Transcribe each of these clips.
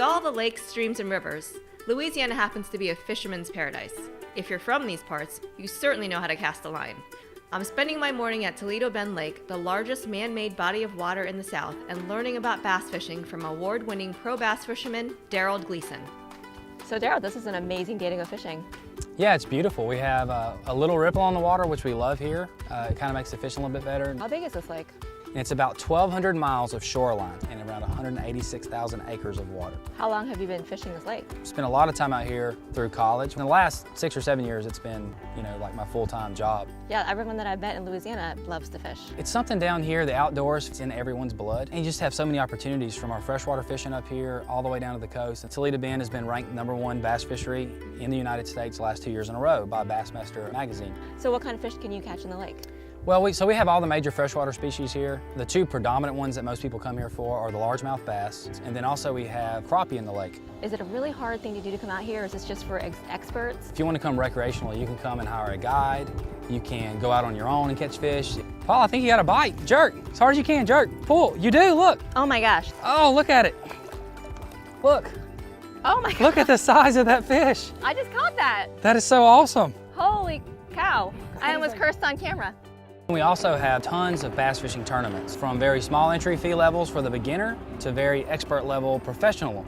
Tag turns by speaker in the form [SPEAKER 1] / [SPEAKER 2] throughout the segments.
[SPEAKER 1] all the lakes, streams, and rivers, Louisiana happens to be a fisherman's paradise. If you're from these parts, you certainly know how to cast a line. I'm spending my morning at Toledo Bend Lake, the largest man-made body of water in the South, and learning about bass fishing from award-winning pro bass fisherman Daryl Gleason.
[SPEAKER 2] So Daryl, this is an amazing day to go fishing.
[SPEAKER 3] Yeah, it's beautiful. We have a little ripple on the water, which we love here. It kind of makes the fishing a little bit better.
[SPEAKER 2] How big is this lake?
[SPEAKER 3] And it's about 1,200 miles of shoreline and around 186,000 acres of water.
[SPEAKER 2] How long have you been fishing this lake?
[SPEAKER 3] Spent a lot of time out here through college. In the last 6 or 7 years, it's been, like my full-time job.
[SPEAKER 2] Yeah, everyone that I've met in Louisiana loves to fish.
[SPEAKER 3] It's something down here, the outdoors, it's in everyone's blood. And you just have so many opportunities from our freshwater fishing up here all the way down to the coast. And Toledo Bend has been ranked #1 bass fishery in the United States the last 2 years in a row by Bassmaster magazine.
[SPEAKER 2] So what kind of fish can you catch in the lake?
[SPEAKER 3] Well, we have all the major freshwater species here. The two predominant ones that most people come here for are the largemouth bass, and then also we have crappie in the lake.
[SPEAKER 2] Is it a really hard thing to do to come out here, or is this just for experts?
[SPEAKER 3] If you want to come recreationally, you can come and hire a guide. You can go out on your own and catch fish. Paul, I think you got a bite. Jerk, as hard as you can, jerk. Pull, you do, look.
[SPEAKER 2] Oh my gosh.
[SPEAKER 3] Oh, look at it. Look.
[SPEAKER 2] Oh my gosh.
[SPEAKER 3] Look at the size of that fish.
[SPEAKER 2] I just caught that.
[SPEAKER 3] That is so awesome.
[SPEAKER 2] Holy cow. I almost cursed on camera.
[SPEAKER 3] We also have tons of bass fishing tournaments, from very small entry fee levels for the beginner to very expert level professional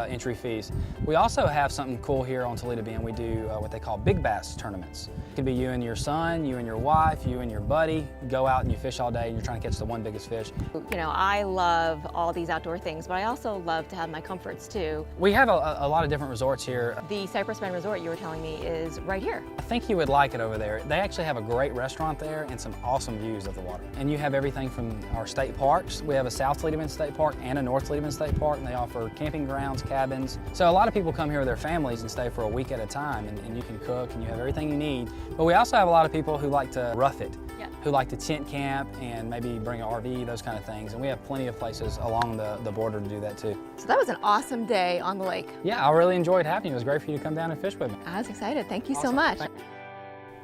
[SPEAKER 3] entry fees. We also have something cool here on Toledo Bend. We do what they call big bass tournaments. It could be you and your son, you and your wife, you and your buddy. You go out and you fish all day and you're trying to catch the one biggest fish.
[SPEAKER 2] I love all these outdoor things, but I also love to have my comforts too.
[SPEAKER 3] We have a lot of different resorts here.
[SPEAKER 2] The Cypress Bend Resort, you were telling me, is right here.
[SPEAKER 3] I think you would like it over there. They actually have a great restaurant there and some awesome views of the water. And you have everything from our state parks. We have a South Toledo Bend State Park and a North Toledo Bend State Park, and they offer camping grounds, cabins. So a lot of people come here with their families and stay for a week at a time, and you can cook and you have everything you need. But we also have a lot of people who like to rough it, who like to tent camp and maybe bring an RV, those kind of things. And we have plenty of places along the border to do that too.
[SPEAKER 2] So that was an awesome day on the lake.
[SPEAKER 3] Yeah, I really enjoyed having you. It was great for you to come down and fish with me.
[SPEAKER 2] I was excited. Thank you so
[SPEAKER 3] Awesome.
[SPEAKER 2] much.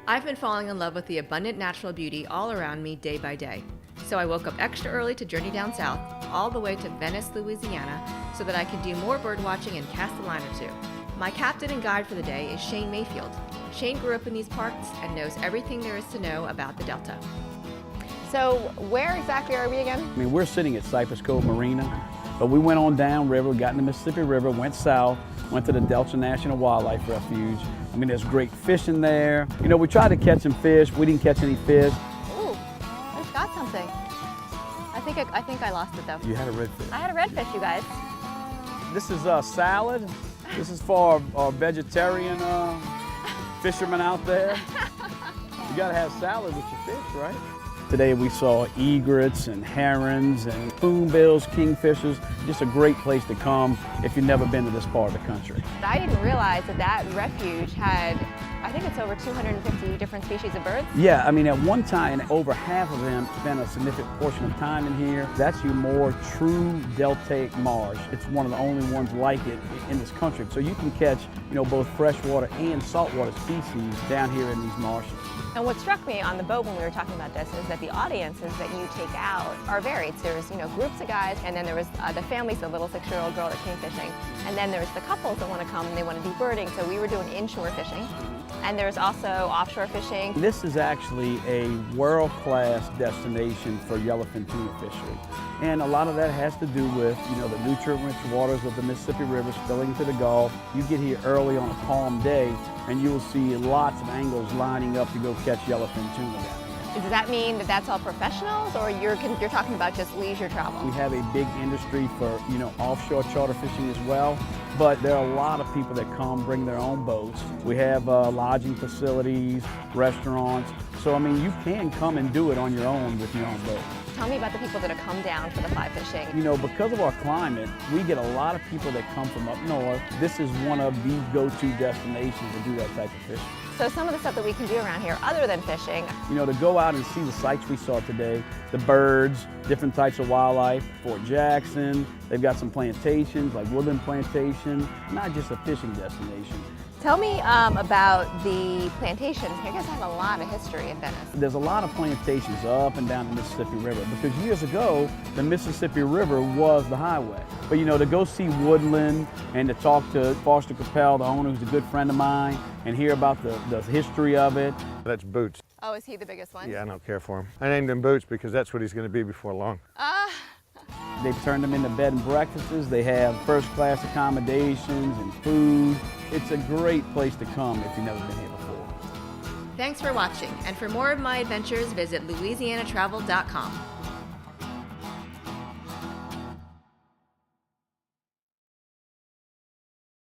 [SPEAKER 1] I've been falling in love with the abundant natural beauty all around me day by day. So I woke up extra early to journey down south, all the way to Venice, Louisiana, so that I could do more bird watching and cast a line or two. My captain and guide for the day is Shane Mayfield. Shane grew up in these parts and knows everything there is to know about the Delta.
[SPEAKER 2] So where exactly are we again?
[SPEAKER 4] I mean, we're sitting at Cypress Cove Marina, but we went on downriver, got in the Mississippi River, went south, went to the Delta National Wildlife Refuge. I mean, there's great fishing there. We tried to catch some fish. We didn't catch any fish.
[SPEAKER 2] Ooh, I just got something. I think I lost it though.
[SPEAKER 4] You had a redfish.
[SPEAKER 2] I had a redfish, you guys.
[SPEAKER 4] This is a salad. This is for our vegetarian fishermen out there. You gotta have salad with your fish, right? Today we saw egrets and herons and spoonbills, kingfishers. Just a great place to come if you've never been to this part of the country.
[SPEAKER 2] I didn't realize that refuge had, I think it's over 250 different species of birds.
[SPEAKER 4] Yeah, I mean, at one time, over half of them spent a significant portion of time in here. That's your more true deltaic marsh. It's one of the only ones like it in this country. So you can catch, both freshwater and saltwater species down here in these marshes.
[SPEAKER 2] And what struck me on the boat when we were talking about this is that the audiences that you take out are varied. So there's, groups of guys, and then there was the families, the little 6-year-old girl that came fishing. And then there's the couples that want to come and they want to do birding. So we were doing inshore fishing. And there's also offshore fishing.
[SPEAKER 4] This is actually a world-class destination for yellowfin tuna fishery. And a lot of that has to do with, the nutrient-rich waters of the Mississippi River spilling to the Gulf. You get here early on a palm day, and you will see lots of anglers lining up to go catch yellowfin tuna down here.
[SPEAKER 2] Does that mean that that's all professionals, or you're talking about just leisure travel?
[SPEAKER 4] We have a big industry for, offshore charter fishing as well. But there are a lot of people that come, bring their own boats. We have lodging facilities, restaurants. So, I mean, you can come and do it on your own with your own boat.
[SPEAKER 2] Tell me about the people that have come down for the fly fishing.
[SPEAKER 4] Because of our climate, we get a lot of people that come from up north. This is one of the go-to destinations to do that type of fishing.
[SPEAKER 2] So some of the stuff that we can do around here, other than fishing.
[SPEAKER 4] To go out and see the sights we saw today, the birds, different types of wildlife, Fort Jackson, they've got some plantations like Woodland Plantation, not just a fishing destination.
[SPEAKER 2] Tell me about the plantations. You guys have a lot of history in Venice.
[SPEAKER 4] There's a lot of plantations up and down the Mississippi River because years ago, the Mississippi River was the highway. But you know, to go see Woodland and to talk to Foster Capel, the owner, who's a good friend of mine, and hear about the history of it.
[SPEAKER 5] That's Boots.
[SPEAKER 2] Oh, is he the biggest one?
[SPEAKER 5] Yeah, I don't care for him. I named him Boots because that's what he's going to be before long.
[SPEAKER 4] They've turned them into bed and breakfasts. They have first-class accommodations and food. It's a great place to come if you've never been here before.
[SPEAKER 1] Thanks for watching, and for more of my adventures, visit louisianatravel.com.